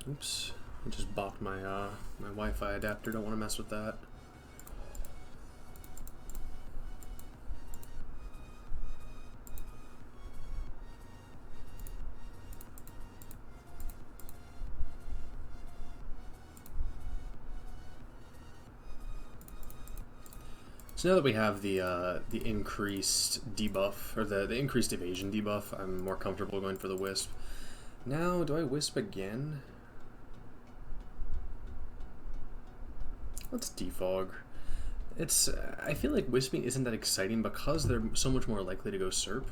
Oops. I just bopped my my Wi-Fi adapter. Don't want to mess with that. So now that we have the increased debuff, or the increased evasion debuff, I'm more comfortable going for the Wisp. Now, do I Wisp again? Let's defog. It's I feel like Wisping isn't that exciting because they're so much more likely to go Serp.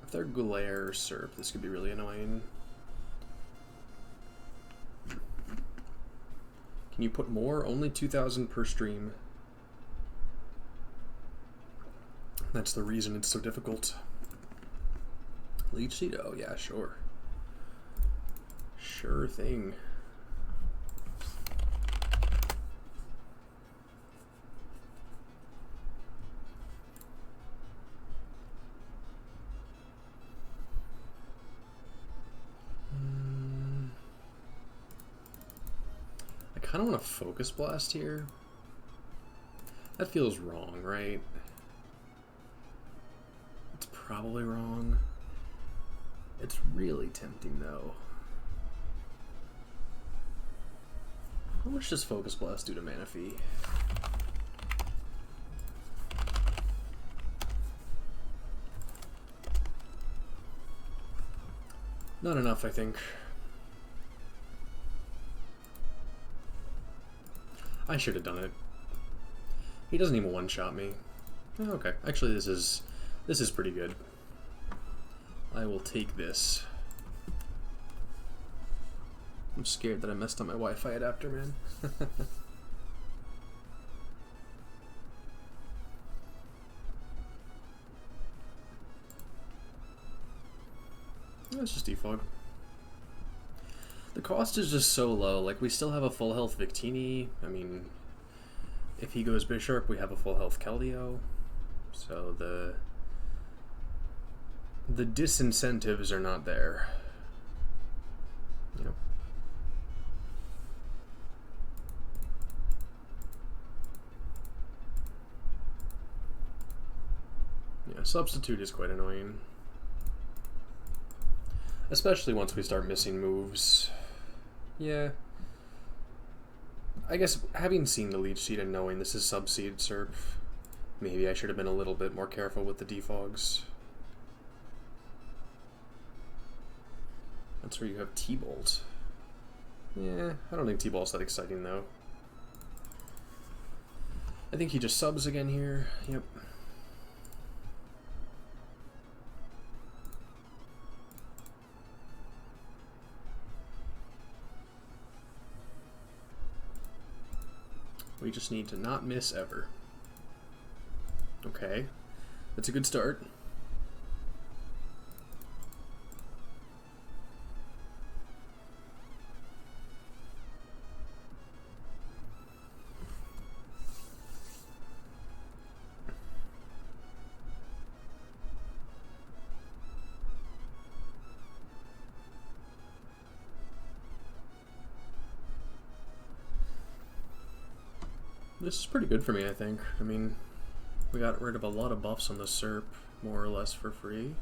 If they're Glare or Serp, this could be really annoying. Can you put more? Only 2,000 per stream. That's the reason it's so difficult. Leech Seed? Oh yeah, sure. Sure thing. I kind of want to Focus Blast here. That feels wrong, right? It's probably wrong. It's really tempting, though. How much does Focus Blast do to Manaphy? Not enough, I think. I should have done it. He doesn't even one-shot me. Oh, okay, actually this is pretty good. I will take this. I'm scared that I messed up my Wi-Fi adapter, man. Let's just defog. The cost is just so low. Like, we still have a full health Victini. I mean, if he goes Bisharp, we have a full health Keldeo. So the disincentives are not there. You know. Yeah, Substitute is quite annoying. Especially once we start missing moves. Yeah. I guess having seen the Leech Seed and knowing this is Subseed Serp, maybe I should have been a little bit more careful with the defogs. That's where you have T-Bolt. Yeah, I don't think T-Bolt's that exciting though. I think he just subs again here. Yep. We just need to not miss ever. Okay. That's a good start. This is pretty good for me, I think. I mean, we got rid of a lot of buffs on the Serp, more or less for free.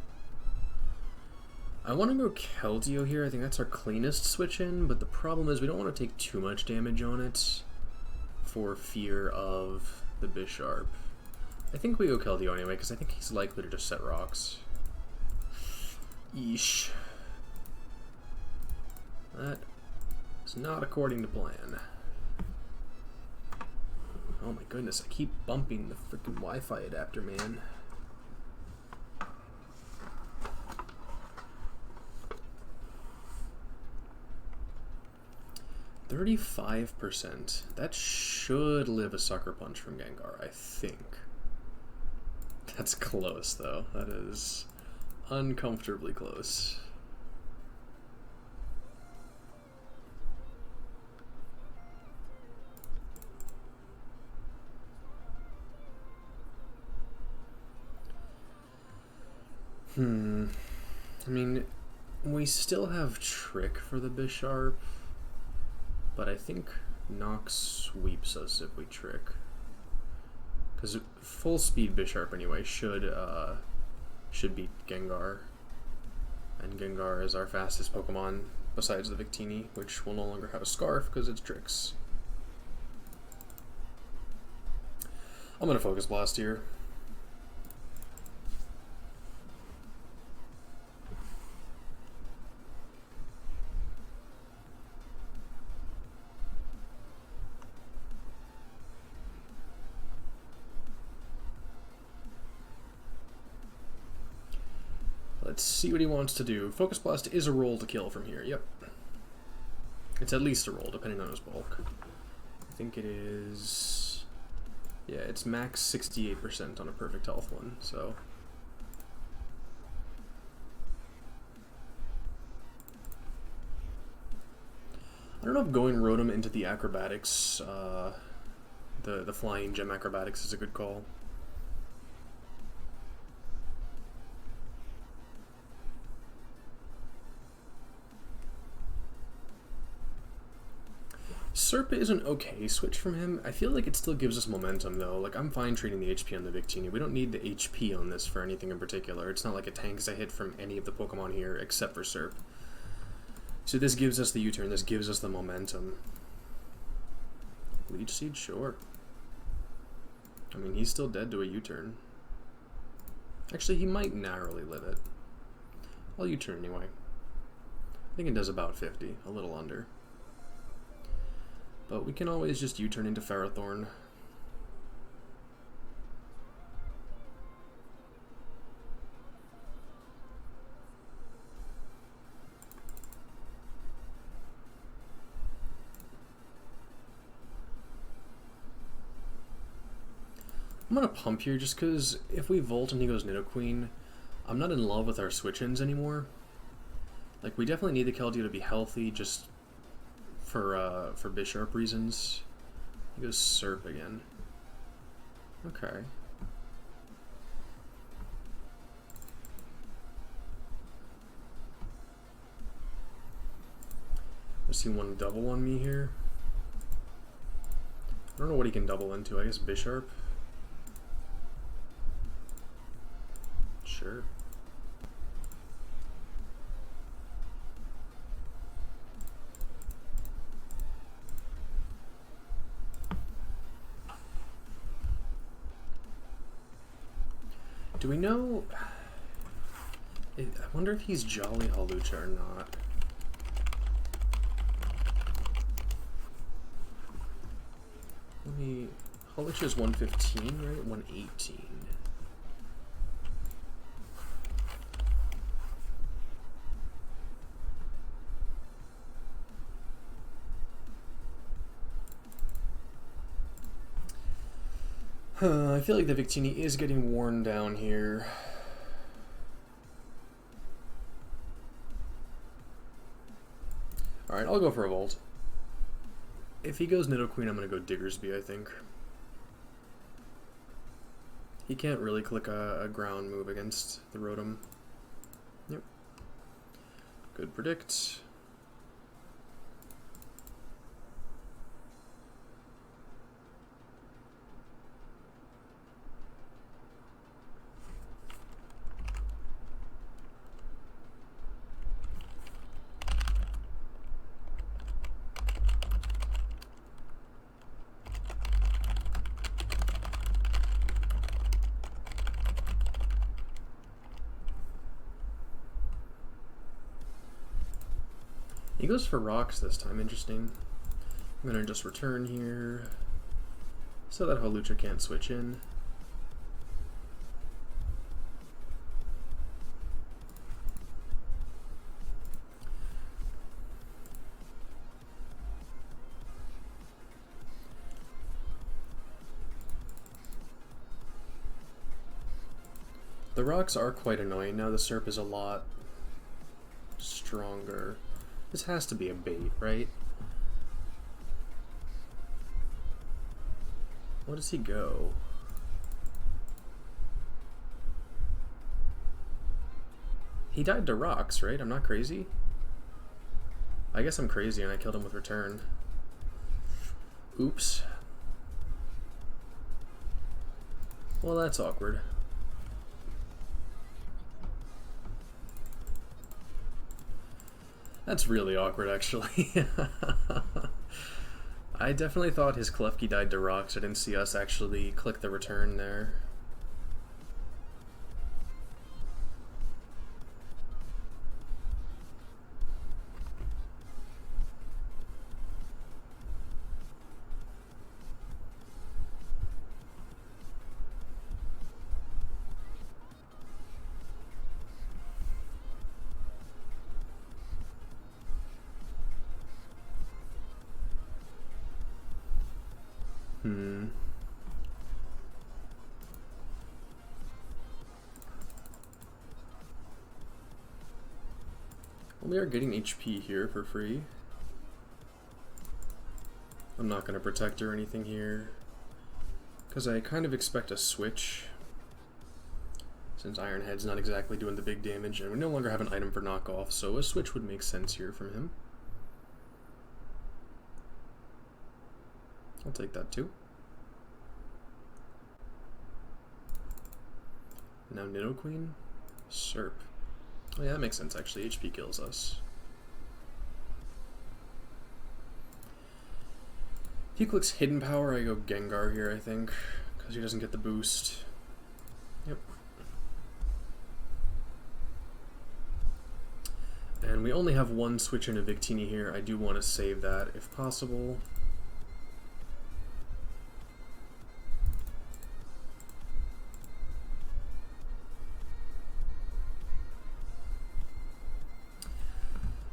I want to go Keldeo here. I think that's our cleanest switch in, but the problem is we don't want to take too much damage on it for fear of the Bisharp. I think we go Keldeo anyway, because I think he's likely to just set rocks. Yeesh. That is not according to plan. Oh my goodness, I keep bumping the freaking Wi-Fi adapter, man. %. That should live a Sucker Punch from Gengar, I think. That's close, though. That is uncomfortably close. I mean, We still have Trick for the Bisharp, but I think Nox sweeps us if we Trick. Because full speed Bisharp anyway should beat Gengar. And Gengar is our fastest Pokemon besides the Victini, which will no longer have a Scarf because it's Tricks. I'm gonna Focus Blast here. Let's see what he wants to do. Focus Blast is a roll to kill from here, yep. It's at least a roll, depending on his bulk. I think it is... yeah, it's max 68% on a perfect health one, so... I don't know if going Rotom into the acrobatics, the flying gem acrobatics is a good call. Serp is an okay switch from him. I feel like it still gives us momentum, though. Like, I'm fine trading the HP on the Victini. We don't need the HP on this for anything in particular. It's not like it tanks a hit from any of the Pokemon here except for Serp. So this gives us the U-turn. This gives us the momentum. Leech Seed? Sure. I mean, he's still dead to a U-turn. Actually, he might narrowly live it. I'll U-turn anyway. I think it does about 50. A little under. But we can always just U-turn into Ferrothorn. I'm gonna pump here just because if we Volt and he goes Nidoqueen, I'm not in love with our switch-ins anymore. Like, we definitely need the Keldeo to be healthy just for Bisharp reasons. He goes Serp again. Okay. Does he want to double on me here? I don't know what he can double into. I guess Bisharp? Sure. Do we know... I wonder if he's Jolly Hawlucha or not. Let me... Hawlucha's 115, right? 118. I feel like the Victini is getting worn down here. Alright, I'll go for a Volt. If he goes Nidoqueen, I'm going to go Diggersby, I think. He can't really click a ground move against the Rotom. Yep. Good predict. He goes for rocks this time, interesting. I'm gonna just return here so that Hawlucha can't switch in. The rocks are quite annoying. Now the Serp is a lot stronger. This has to be a bait, right? What does he go? He died to rocks, right? I'm not crazy? I guess I'm crazy and I killed him with return. Oops. Well, that's awkward. That's really awkward, actually. I definitely thought his Klefki died to rocks. I didn't see us actually click the return there. Well, we are getting HP here for free. I'm not going to protect or anything here, because I kind of expect a switch, since Ironhead's not exactly doing the big damage, and we no longer have an item for knockoff, so a switch would make sense here from him. I'll take that too. Now Nidoqueen? Serp. Oh yeah, that makes sense actually. HP kills us. If he clicks Hidden Power, I go Gengar here, I think, because he doesn't get the boost. Yep. And we only have one switch into Victini here. I do want to save that if possible.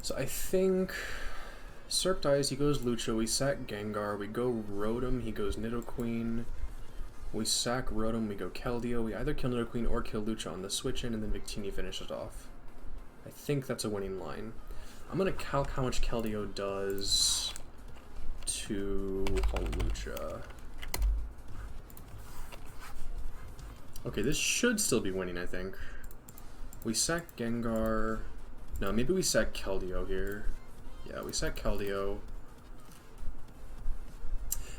So I think Serp dies, he goes Lucho, we sack Gengar, we go Rotom, he goes Nidoqueen, we sack Rotom, we go Keldeo, we either kill Nidoqueen or kill Lucho on the switch in, and then Victini finishes off. I think that's a winning line. I'm going to calc how much Keldeo does to Hawlucha. Okay, this should still be winning, I think. We sack Gengar. No, maybe we sack Keldeo here. Yeah, we sack Keldeo.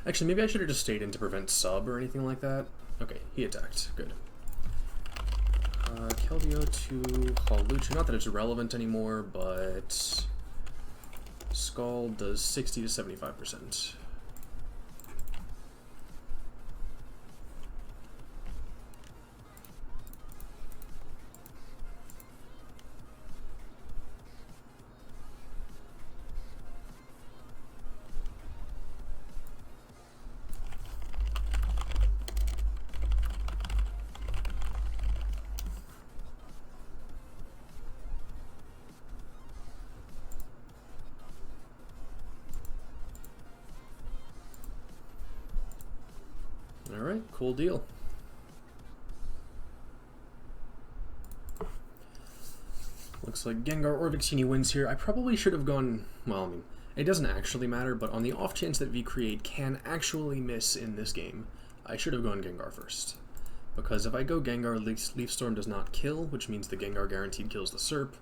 Actually, maybe I should have just stayed in to prevent sub or anything like that. Okay, he attacked. Good. Keldeo to Hawlucha. Not that it's relevant anymore, but Scald does 60 to 75%. Alright, cool deal. Looks like Gengar or Victini wins here. I probably should have gone, well, I mean, it doesn't actually matter, but on the off chance that V-Create can actually miss in this game, I should have gone Gengar first. Because if I go Gengar, Leaf Storm does not kill, which means the Gengar guaranteed kills the Serp,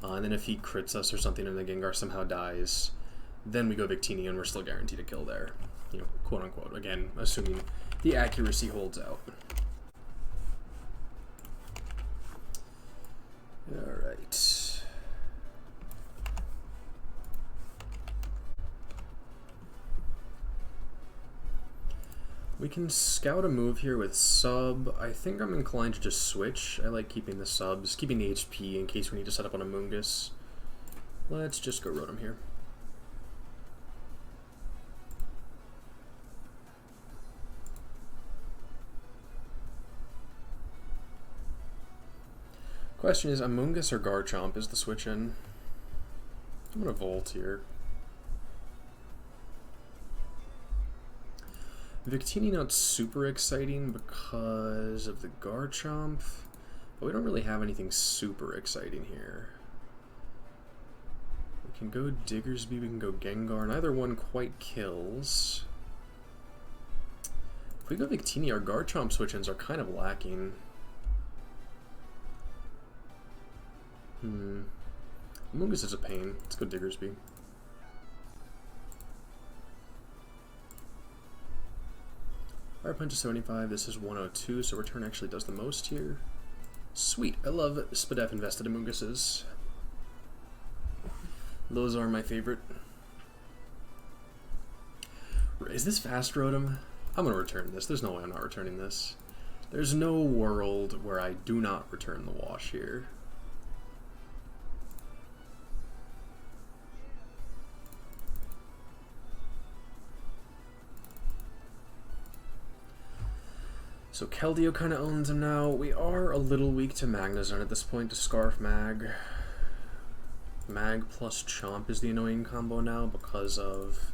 and then if he crits us or something and the Gengar somehow dies, then we go Victini and we're still guaranteed a kill there. You know, quote unquote. Again, assuming the accuracy holds out. Alright. We can scout a move here with sub. I think I'm inclined to just switch. I like keeping the subs, keeping the HP in case we need to set up on a Mungus. Let's just go Rotom here. Question is, Amoonguss or Garchomp is the switch in? I'm gonna Volt here. Victini not super exciting because of the Garchomp, but we don't really have anything super exciting here. We can go Diggersby, we can go Gengar, neither one quite kills. If we go Victini, our Garchomp switch-ins are kind of lacking. Mungus is a pain. Let's go Diggersby. Fire Punch is 75, this is 102, so return actually does the most here. Sweet, I love Spadef invested in Munguses. Those are my favorite. Is this fast Rotom? I'm gonna return this. There's no way I'm not returning this. There's no world where I do not return the wash here. So Keldeo kind of owns him now. We are a little weak to Magnezone at this point, to Scarf Mag. Mag plus Chomp is the annoying combo now because of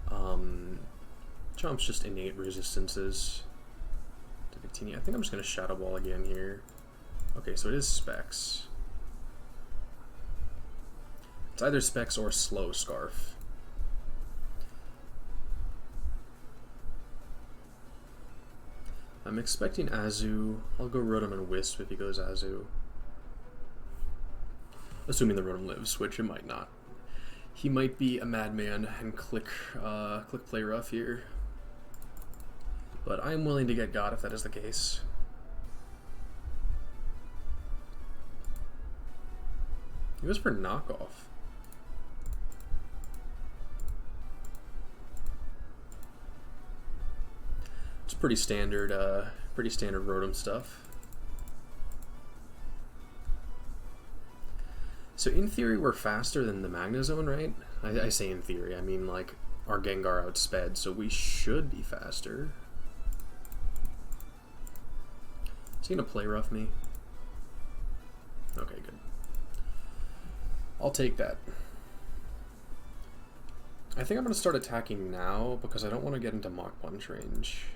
Chomp's just innate resistances to Victini. I think I'm just going to Shadow Ball again here. Okay, so it is Specs. It's either Specs or Slow Scarf. I'm expecting Azu. I'll go Rotom and Wisp if he goes Azu. Assuming the Rotom lives, which it might not. He might be a madman and click Play Rough here. But I am willing to get God if that is the case. He goes for knockoff. It's pretty standard Rotom stuff. So in theory, we're faster than the Magnezone, right? I say in theory, I mean like our Gengar outsped, so we should be faster. Is he gonna Play Rough me? Okay, good. I'll take that. I think I'm gonna start attacking now because I don't want to get into Mach Punch range.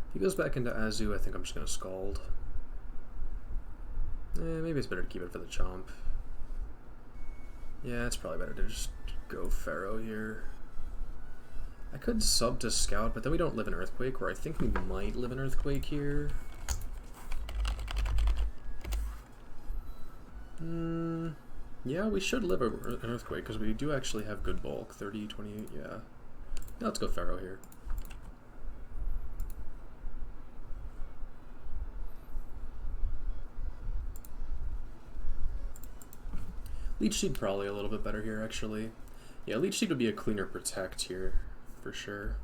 If he goes back into Azu, I think I'm just going to Scald. Maybe it's better to keep it for the Chomp. Yeah, it's probably better to just go Pharaoh here. I could sub to Scout, but then we don't live in Earthquake, where I think we might live in Earthquake here. Yeah, we should live an Earthquake, because we do actually have good bulk. 30, 28, yeah. Now let's go Pharaoh here. Leech Seed probably a little bit better here, actually. Yeah, Leech Seed would be a cleaner Protect here, for sure.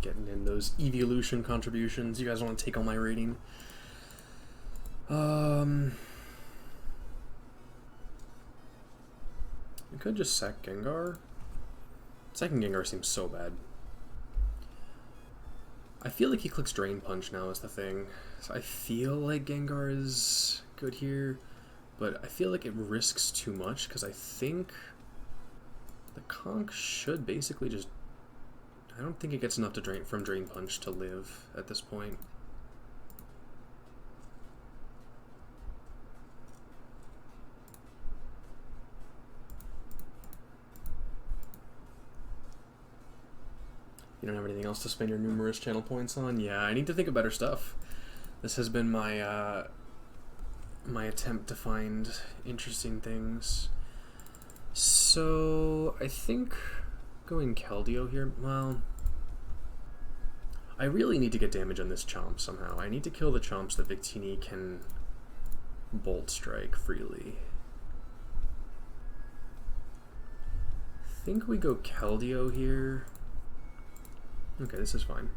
Getting in those evolution contributions. You guys want to take on my rating? I could just sack Gengar. Sacking Gengar seems so bad. I feel like he clicks Drain Punch now is the thing. So I feel like Gengar is good here, but I feel like it risks too much because I think the Conch should basically just... I don't think it gets enough to from Drain Punch to live at this point. You don't have anything else to spend your numerous channel points on? Yeah, I need to think of better stuff. This has been my my attempt to find interesting things. So I think going Keldeo here, well, I really need to get damage on this Chomp somehow. I need to kill the Chomps that Victini can Bolt Strike freely. I think we go Keldeo here. Okay, this is fine.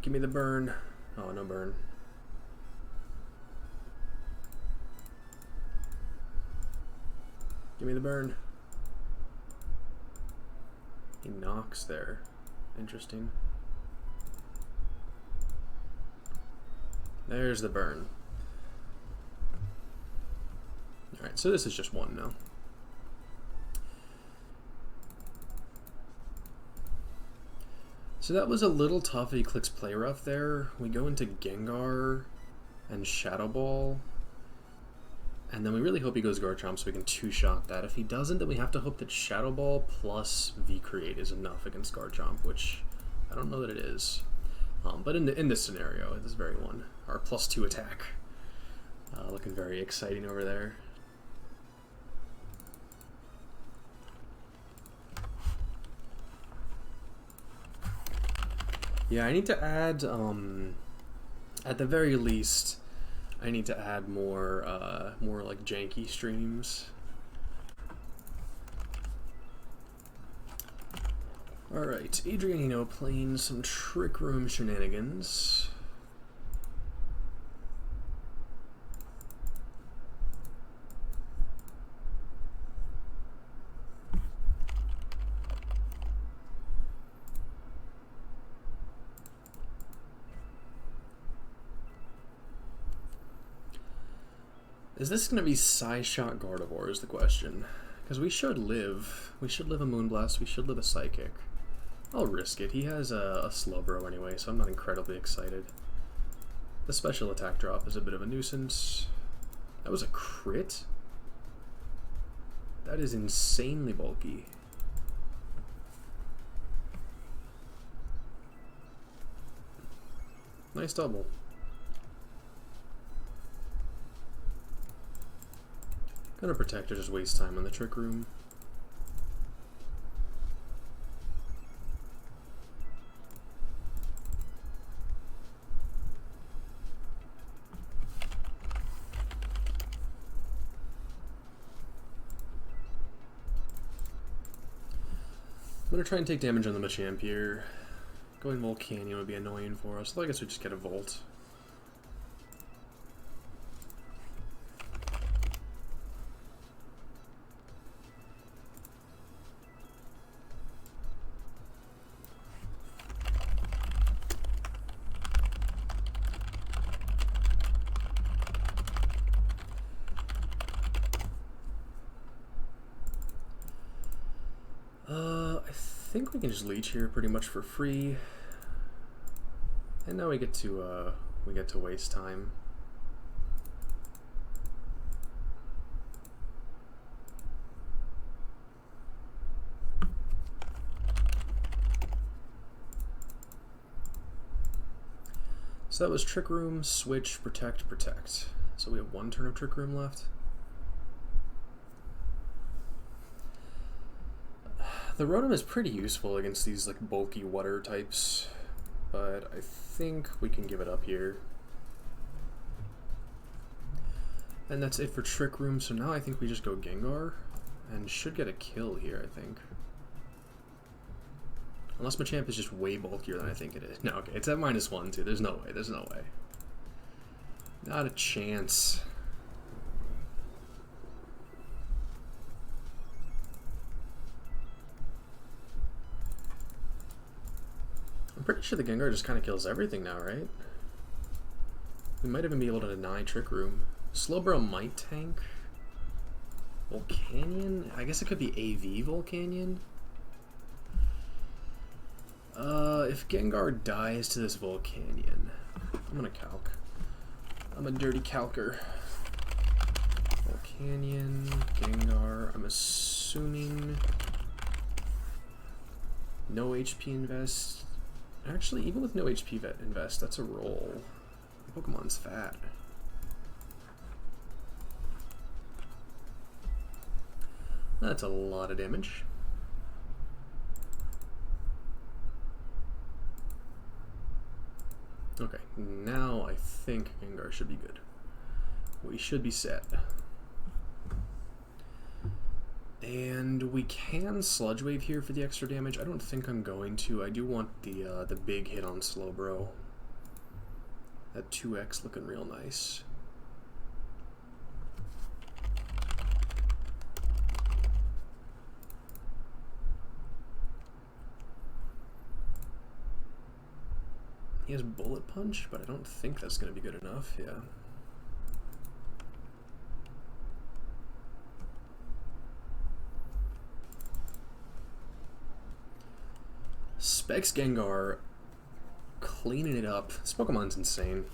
Give me the burn. Oh, no burn. Give me the burn. He knocks there. Interesting. There's the burn. Alright, so this is just one now. So that was a little tough. He clicks Play Rough there. We go into Gengar and Shadow Ball. And then we really hope he goes Garchomp so we can two-shot that. If he doesn't, then we have to hope that Shadow Ball plus V-Create is enough against Garchomp, which I don't know that it is. But in this scenario, this very one, our +2 attack. Looking very exciting over there. Yeah, I need to add, at the very least, I need to add more like janky streams. Alright, Adrianino playing some Trick Room shenanigans. Is this going to be Psy-Shot Gardevoir is the question. Because we should live. We should live a Moonblast. We should live a Psychic. I'll risk it. He has a Slowbro anyway, so I'm not incredibly excited. The special attack drop is a bit of a nuisance. That was a crit? That is insanely bulky. Nice double. Gonna protect or just waste time on the Trick Room. I'm gonna try and take damage on the Machamp here. Going Volcanion would be annoying for us, so I guess we just get a Volt. I think we can just leech here pretty much for free. And now we get to waste time. So that was Trick Room, Switch, Protect, Protect. So we have one turn of Trick Room left. The Rotom is pretty useful against these like bulky water types, but I think we can give it up here. And that's it for Trick Room, so now I think we just go Gengar, and should get a kill here, I think. Unless Machamp is just way bulkier than I think it is. No, okay, it's at -1 too. There's no way, there's no way. Not a chance. I'm pretty sure the Gengar just kind of kills everything now, right? We might even be able to deny Trick Room. Slowbro might tank. Volcanion? I guess it could be AV Volcanion. If Gengar dies to this Volcanion, I'm gonna calc. I'm a dirty calcer. Volcanion, Gengar, I'm assuming no HP invest. Actually, even with no HP invest, that's a roll. Pokemon's fat. That's a lot of damage. Okay, now I think Gengar should be good. We should be set. And we can Sludge Wave here for the extra damage. I don't think I'm going to. I do want the big hit on Slowbro. That 2x looking real nice. He has Bullet Punch, but I don't think that's going to be good enough. Yeah. Specs Gengar cleaning it up. This Pokemon's insane.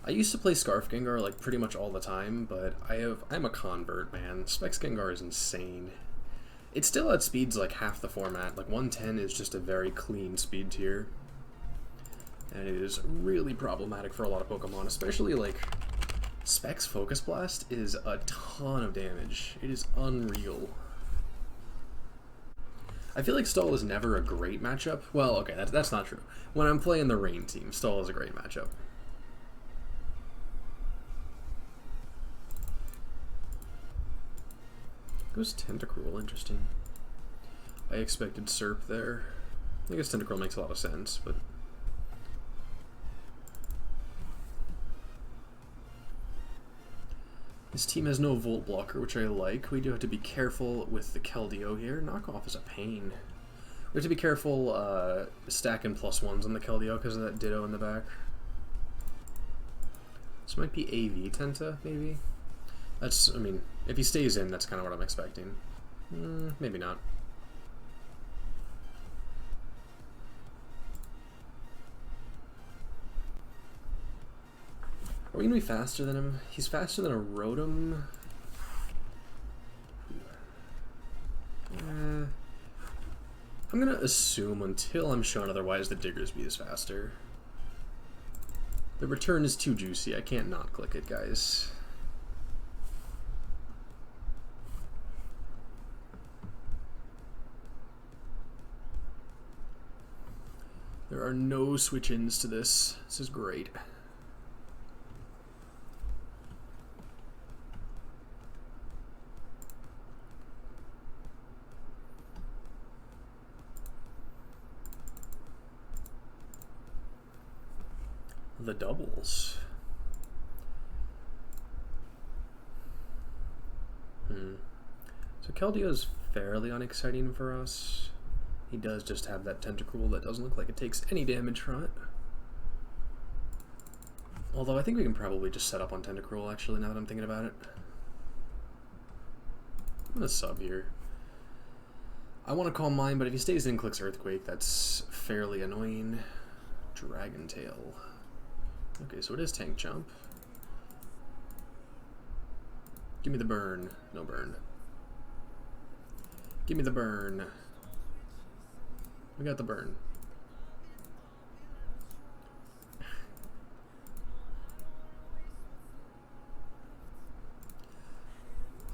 I used to play Scarf Gengar like pretty much all the time, but I'm a convert, man. Specs Gengar is insane. It's still at speeds like half the format. Like 110 is just a very clean speed tier. And it is really problematic for a lot of Pokemon, especially like Specs Focus Blast is a ton of damage. It is unreal. I feel like Stall is never a great matchup. Well, okay, that's not true. When I'm playing the Rain team, Stall is a great matchup. Goes Tentacruel, interesting. I expected Serp there. I guess Tentacruel makes a lot of sense, but... This team has no Volt Blocker, which I like. We do have to be careful with the Keldeo here. Knockoff is a pain. We have to be careful stacking +1s on the Keldeo because of that Ditto in the back. This might be AV Tenta, maybe? That's, I mean, if he stays in, that's kind of what I'm expecting. Maybe not. Are we going to be faster than him? He's faster than a Rotom. I'm going to assume, until I'm shown otherwise, that Diggersby is faster. The return is too juicy. I can't not click it, guys. There are no switch-ins to this. This is great. The doubles. So Keldeo is fairly unexciting for us. He does just have that Tentacruel that doesn't look like it takes any damage from it. Although I think we can probably just set up on Tentacruel, actually, now that I'm thinking about it. I'm gonna sub here. I want to call mine, but if he stays in, clicks Earthquake, that's fairly annoying. Dragon Tail. Okay, so it is Tank Jump. Give me the burn. No burn. Give me the burn. We got the burn.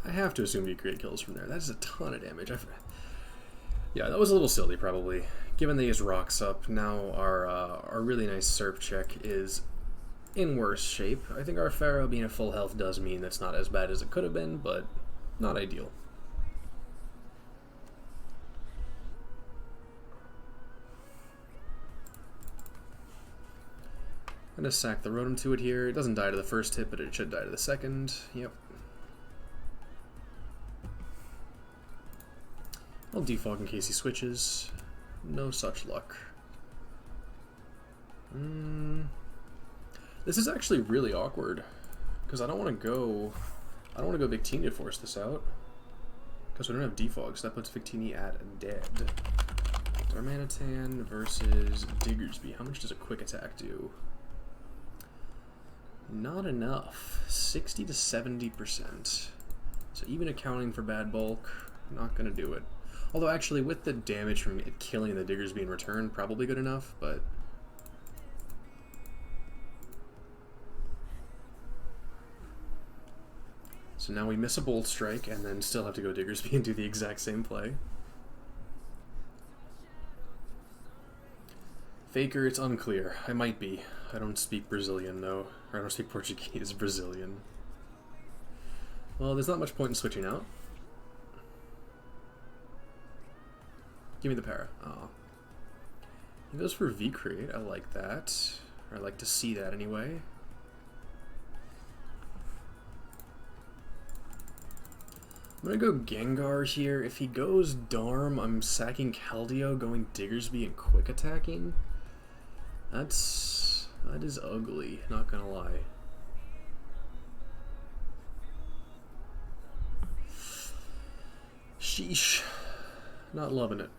I have to assume you create kills from there. That is a ton of damage. Yeah, that was a little silly, probably. Given they use rocks up, now our really nice Serp check is in worse shape. I think our Pharaoh being at full health does mean that's not as bad as it could have been, but not ideal. I'm gonna sack the Rotom to it here. It doesn't die to the first hit, but it should die to the second. Yep. I'll defog in case he switches. No such luck. This is actually really awkward because I don't want to go Victini to force this out because we don't have defog, so that puts Victini at dead. Darmanitan versus Diggersby. How much does a quick attack do? Not enough. 60 to 70%. So even accounting for bad bulk, not gonna do it. Although actually with the damage from it killing the Diggersby in return, probably good enough, but... So now we miss a Bolt Strike and then still have to go Diggersby and do the exact same play. Faker, it's unclear. I might be. I don't speak Brazilian though. Or I don't speak Portuguese, Brazilian. Well, there's not much point in switching out. Give me the para. Oh. He goes for V-Create. I like that. Or I like to see that anyway. I'm gonna go Gengar here. If he goes Darm, I'm sacking Keldeo, going Diggersby and quick attacking. That is ugly, not gonna lie. Sheesh. Not loving it.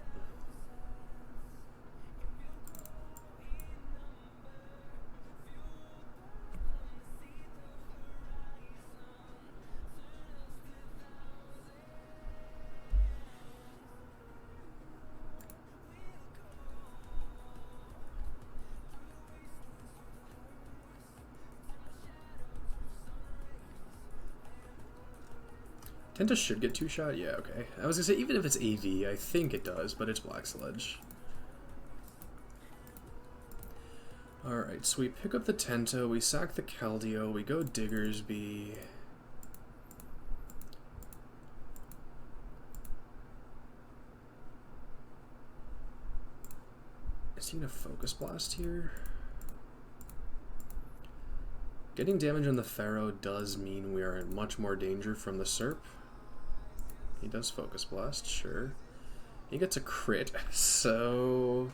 Kenta should get 2-shot? Yeah, okay. I was gonna say, even if it's AV, I think it does, but it's Black Sludge. Alright, so we pick up the Tento, we sack the Keldeo, we go Diggersby. Is he gonna Focus Blast here? Getting damage on the Pharaoh does mean we are in much more danger from the Serp. He does Focus Blast, sure. He gets a crit, so...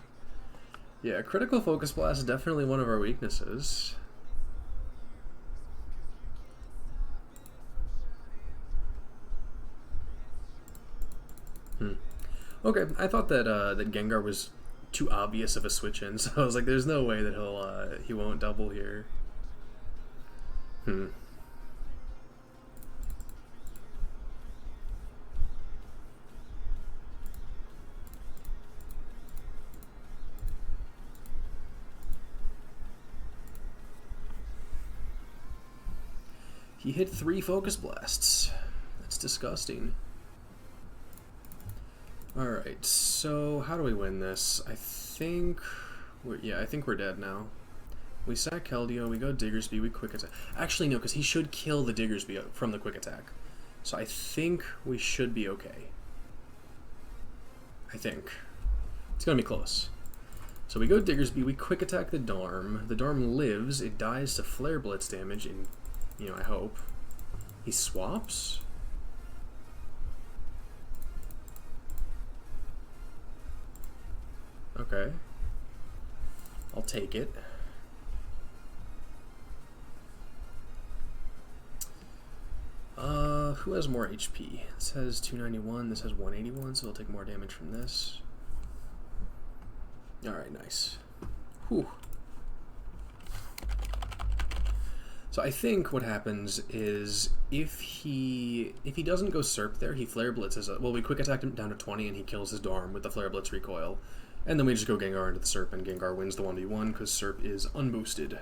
yeah, critical Focus Blast is definitely one of our weaknesses. Okay, I thought that that Gengar was too obvious of a switch in, so I was like, there's no way that he won't double here. He hit 3 Focus Blasts. That's disgusting. Alright, so how do we win this? I think we're dead now. We sack Keldeo, we go Diggersby, we Quick Attack. Actually, no, because he should kill the Diggersby from the Quick Attack. So I think we should be okay. I think. It's gonna be close. So we go Diggersby, we Quick Attack the Darm. The Darm lives, it dies to Flare Blitz damage, and, you know, I hope. He swaps? Okay. I'll take it. Who has more HP? This has 291, this has 181, so we'll take more damage from this. Alright, nice. Whew. So I think what happens is if he doesn't go Serp there, he Flare Blitzes. Well, we Quick Attack him down to 20 and he kills his Darm with the Flare Blitz recoil. And then we just go Gengar into the Serp and Gengar wins the 1v1 because Serp is unboosted.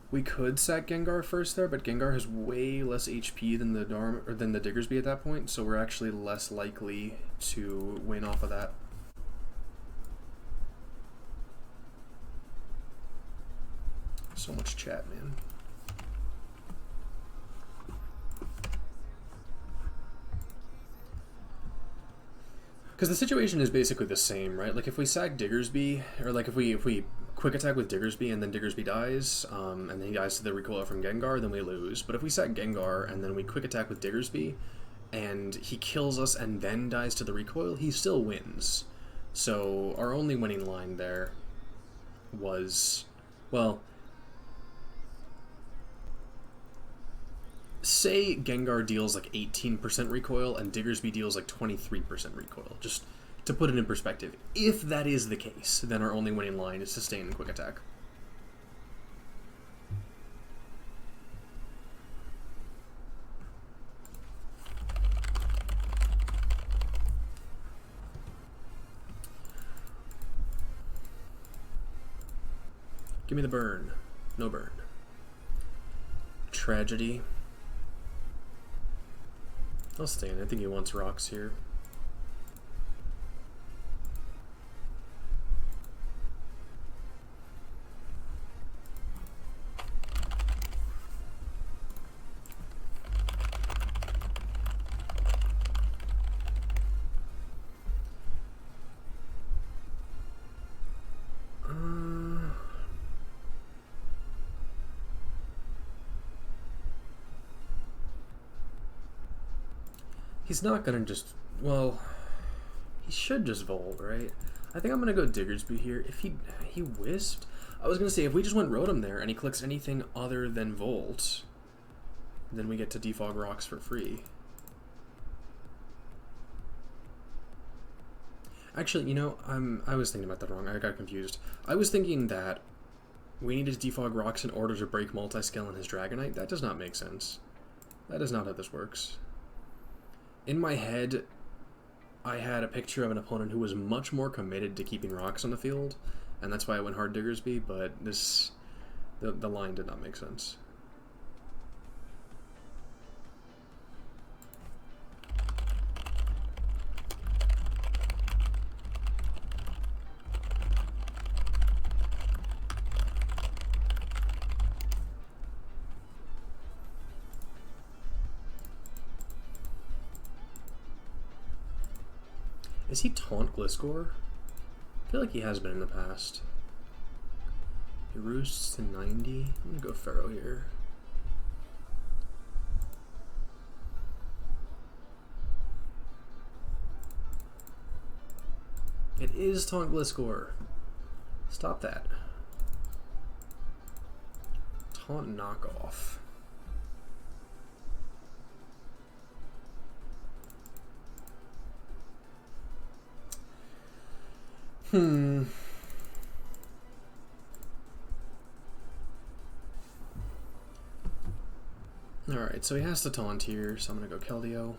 We could sack Gengar first there, but Gengar has way less HP than the Darm or than the Diggersby at that point, so we're actually less likely to win off of that. So much chat, man. Because the situation is basically the same, right? Like if we sack Diggersby, or like if we Quick Attack with Diggersby and then Diggersby dies, and then he dies to the recoil from Gengar, then we lose. But if we sack Gengar and then we Quick Attack with Diggersby, and he kills us and then dies to the recoil, he still wins. So our only winning line there was, well, say Gengar deals like 18% recoil and Diggersby deals like 23% recoil, just to put it in perspective. If that is the case, then our only winning line is Sustain and Quick Attack. Give me the burn. No burn. Tragedy. I'll stay in. I think he wants rocks here. He's not gonna just, well, he should just Volt, right? I think I'm gonna go Diggersby here. If he Wisped, I was gonna say if we just went Rotom there and he clicks anything other than Volt, then we get to defog rocks for free. Actually, you know, I was thinking about that wrong. I got confused. I was thinking that we needed to defog rocks in order to break Multiscale and his Dragonite. That does not make sense. That is not how this works. In my head, I had a picture of an opponent who was much more committed to keeping rocks on the field, and that's why I went hard Diggersby, but the line did not make sense. Is he Taunt Gliscor? I feel like he has been in the past. He roosts to 90. I'm gonna go Pharaoh here. It is Taunt Gliscor. Stop that. Taunt knockoff. Alright, so he has to taunt here, so I'm gonna go Keldeo.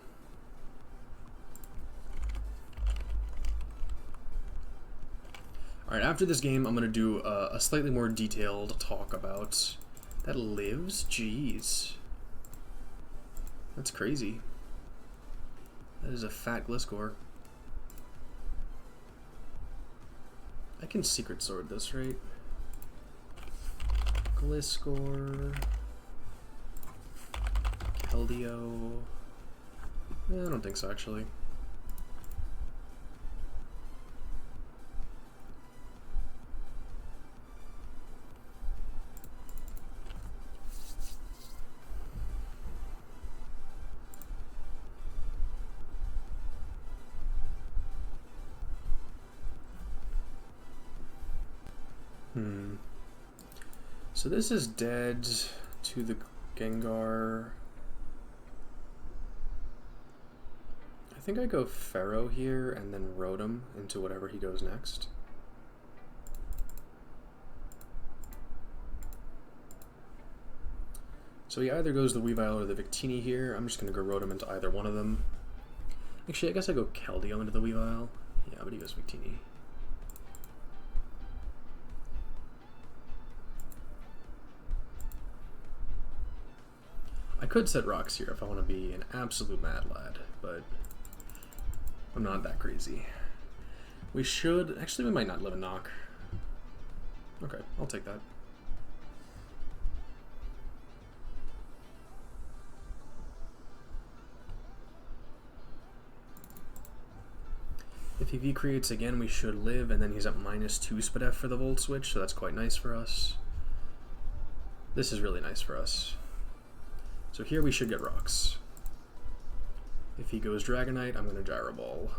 Alright, after this game, I'm going to do a slightly more detailed talk about... That lives? Jeez. That's crazy. That is a fat Gliscor. I can Secret Sword this, right? Gliscor... Keldeo... I don't think so, actually. So this is dead to the Gengar. I think I go Pharaoh here and then Rotom into whatever he goes next. So he either goes the Weavile or the Victini here. I'm just going to go Rotom into either one of them. Actually, I guess I go Keldeo into the Weavile. Yeah, but he goes Victini. I could set rocks here if I want to be an absolute mad lad, but I'm not that crazy. We should... Actually, we might not live a knock. Okay, I'll take that. If he V-creates again, we should live, and then he's at -2 SPDF for the Volt Switch, so that's quite nice for us. This is really nice for us. So here we should get rocks. If he goes Dragonite, I'm going to Gyro Ball.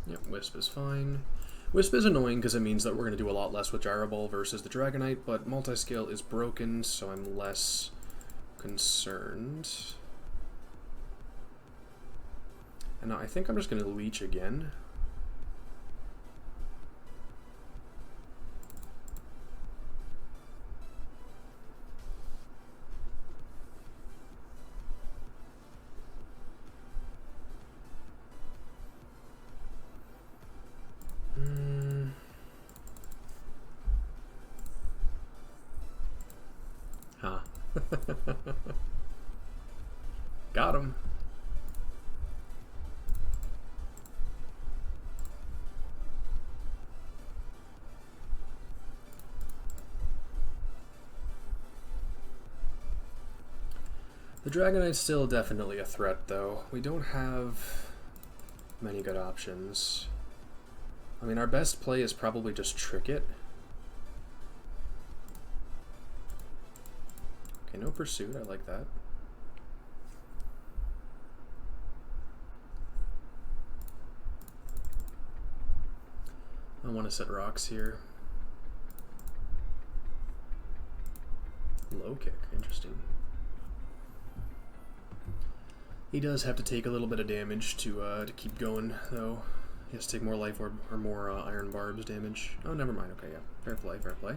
Yep, Wisp is fine. Wisp is annoying because it means that we're going to do a lot less with Gyro Ball versus the Dragonite, but Multiscale is broken, so I'm less concerned. And now I think I'm just going to Leech again. Got him. The Dragonite's still definitely a threat, though. We don't have many good options. I mean, our best play is probably just Trick It. Okay, no Pursuit, I like that. I want to set rocks here. Low kick, interesting. He does have to take a little bit of damage to keep going, though. He has to take more Life Orb or more Iron Barbs damage. Oh, never mind. Okay, yeah. Fair play, fair play.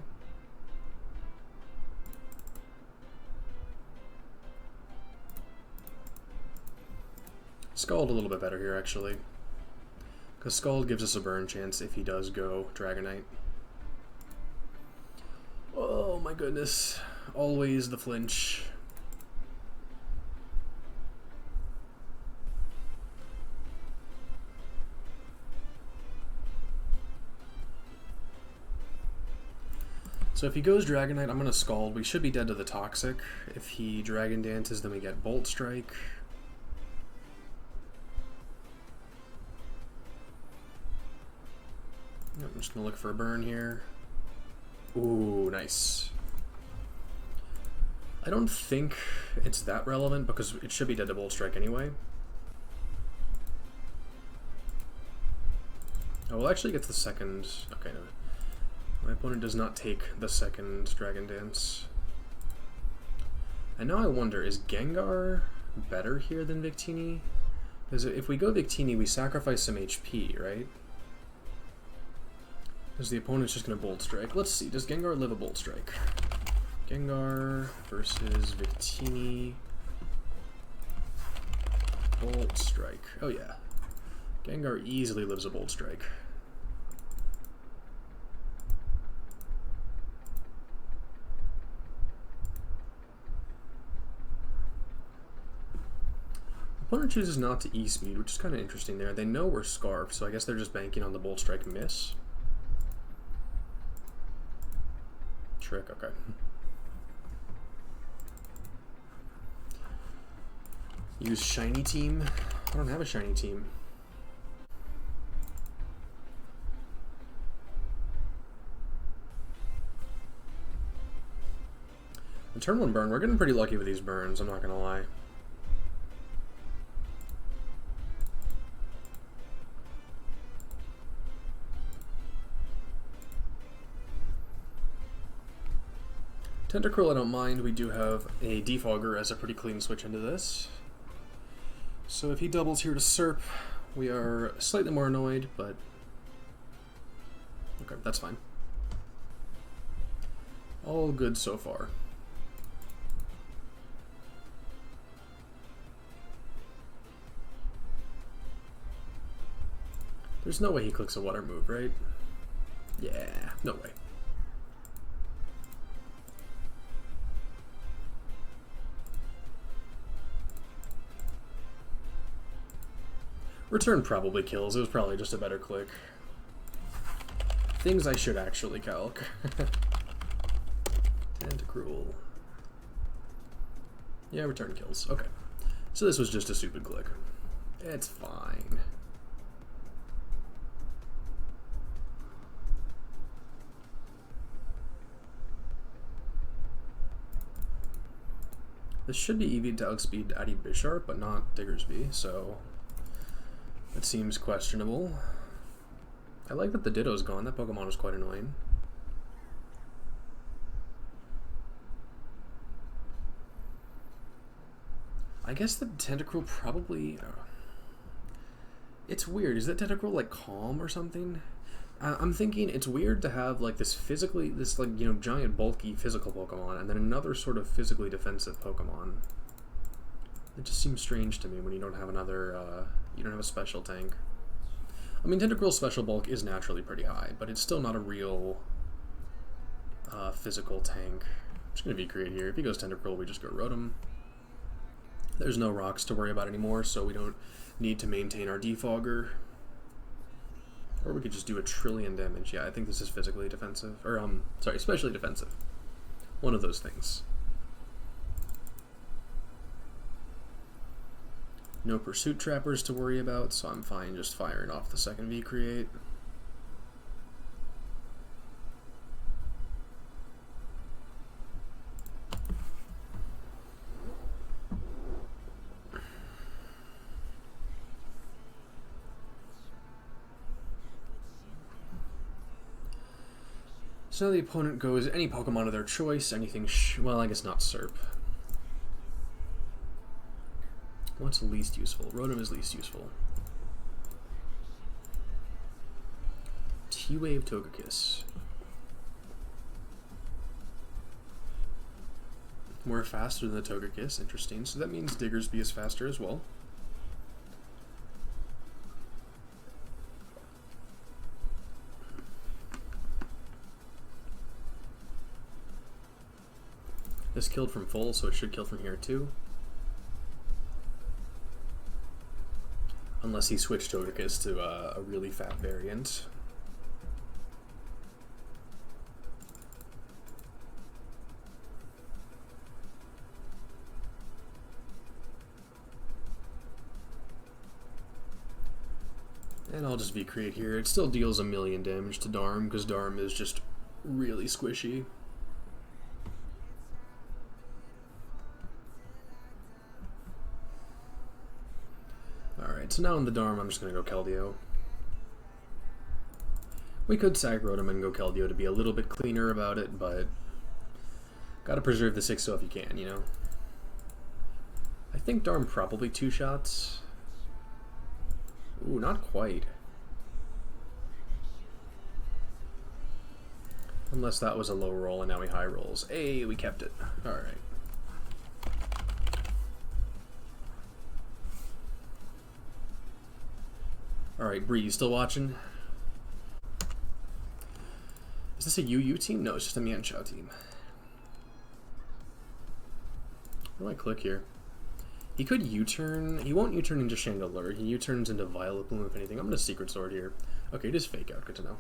Scald a little bit better here, actually. Because Scald gives us a burn chance if he does go Dragonite. Oh my goodness. Always the flinch. So if he goes Dragonite, I'm going to Scald. We should be dead to the Toxic. If he Dragon Dances, then we get Bolt Strike. I'm just gonna look for a burn here. Ooh, nice. I don't think it's that relevant because it should be dead to Bolt Strike anyway. Oh, we'll actually get the second. Okay, no. My opponent does not take the second Dragon Dance. And now I wonder, is Gengar better here than Victini? Because if we go Victini, we sacrifice some HP, right? Because the opponent's just going to Bolt Strike. Let's see, does Gengar live a Bolt Strike? Gengar versus Victini. Bolt Strike. Oh yeah. Gengar easily lives a Bolt Strike. Opponent chooses not to E-Speed, which is kind of interesting there. They know we're Scarfed, so I guess they're just banking on the Bolt Strike miss. Trick, okay. Use Shiny Team. I don't have a Shiny Team. The turn 1 burn, we're getting pretty lucky with these burns, I'm not gonna lie. Tentacruel I don't mind, we do have a Defogger as a pretty clean switch into this. So if he doubles here to Serp, we are slightly more annoyed, but okay, that's fine. All good so far. There's no way he clicks a water move, right? Yeah, no way. Return probably kills. It was probably just a better click. Things I should actually calc. Tentacruel. Yeah, return kills. Okay. So this was just a stupid click. It's fine. This should be EV to outspeed Addy Bisharp, but not Diggersby, so that seems questionable. I like that the Ditto's gone. That Pokemon is quite annoying. I guess the Tentacruel probably... It's weird. Is that Tentacruel like calm or something? I'm thinking it's weird to have like this like, you know, giant bulky physical Pokemon and then another sort of physically defensive Pokemon. It just seems strange to me when you don't have another, you don't have a special tank. I mean, Tentacruel's special bulk is naturally pretty high, but it's still not a real physical tank. I'm just going to V-Create here. If he goes Tentacruel, we just go Rotom. There's no rocks to worry about anymore, so we don't need to maintain our Defogger. Or we could just do 1,000,000,000 damage. Yeah, I think this is physically defensive. Or, sorry, especially defensive. One of those things. No Pursuit Trappers to worry about, so I'm fine just firing off the second V-Create. So the opponent goes any Pokemon of their choice, anything well, I guess not Serp. What's least useful? Rotom is least useful. T-Wave Togekiss. We're faster than the Togekiss, interesting. So that means Diggersby is faster as well. This killed from full, so it should kill from here too. Unless he switched Togekiss to a really fat variant. And I'll just V-create here. It still deals 1,000,000 damage to Darm, because Darm is just really squishy. Alright, so now in the Darm, I'm just going to go Keldeo. We could sack Rotom and go Keldeo to be a little bit cleaner about it, but gotta preserve the 6-0 if you can, you know? I think Darm probably 2 shots. Ooh, not quite. Unless that was a low roll and now he high rolls. Hey, we kept it. Alright. Alright, Bree, you still watching? Is this a UU team? No, it's just a Mienshao team. Where do I click here? He could U-turn. He won't U-turn into Chandelure. He U-turns into Violet Bloom, if anything. I'm going to Secret Sword here. Okay, just Fake Out. Good to know.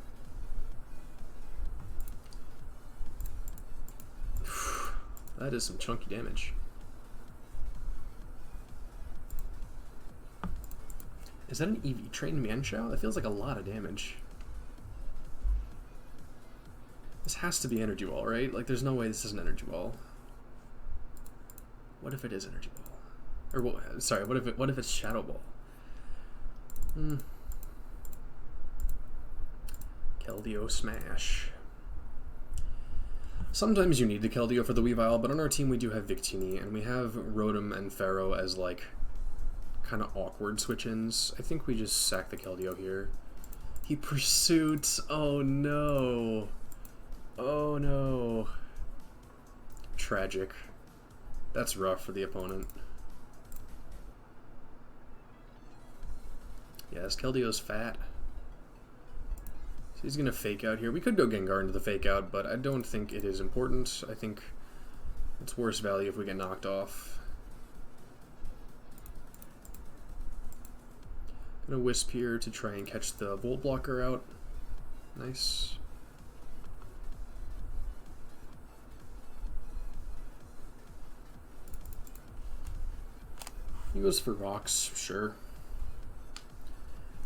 That is some chunky damage. Is that an EV trained Mienshao? That feels like a lot of damage. This has to be Energy Ball, right? Like, there's no way this is an Energy Ball. What if it is Energy Ball? Or, sorry, what if it's Shadow Ball? Keldeo Smash. Sometimes you need the Keldeo for the Weavile, but on our team we do have Victini, and we have Rotom and Pharaoh as, like, kind of awkward switch-ins. I think we just sack the Keldeo here. He pursues. Oh no. Oh no. Tragic. That's rough for the opponent. Yes, Keldeo's fat. So he's going to Fake Out here. We could go Gengar into the Fake Out, but I don't think it is important. I think it's worse value if we get knocked off. Gonna Wisp here to try and catch the Volt Blocker out. Nice. He goes for rocks, sure.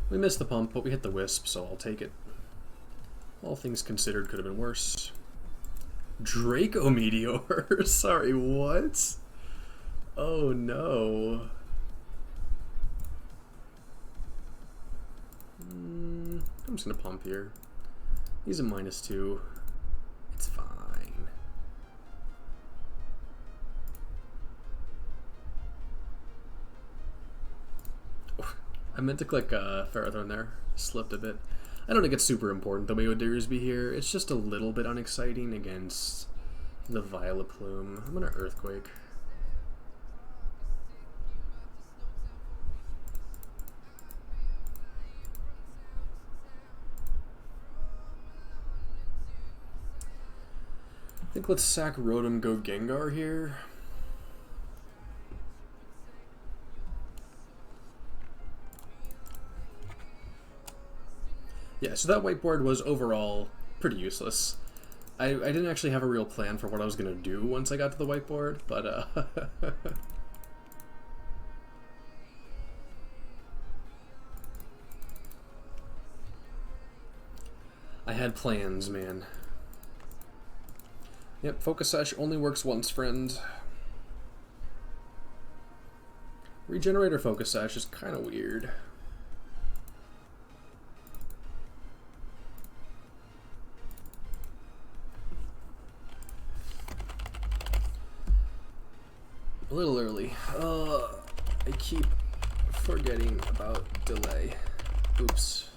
We missed the pump, but we hit the Wisp, so I'll take it. All things considered, could have been worse. Draco Meteor? Sorry, what? Oh no. I'm just gonna pump here. He's a -2. It's fine. I meant to click Ferrothorn there. Slipped a bit. I don't think it's super important the way would Deersby here. It's just a little bit unexciting against the Violet Plume. I'm gonna Earthquake. I think let's sack Rotom, go Gengar here. Yeah, so that whiteboard was overall pretty useless. I didn't actually have a real plan for what I was going to do once I got to the whiteboard, but I had plans, man. Yep, Focus Sash only works once, friend. Regenerator Focus Sash is kind of weird. A little early. I keep forgetting about delay. Oops.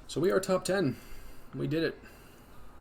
So we are top 10. We did it.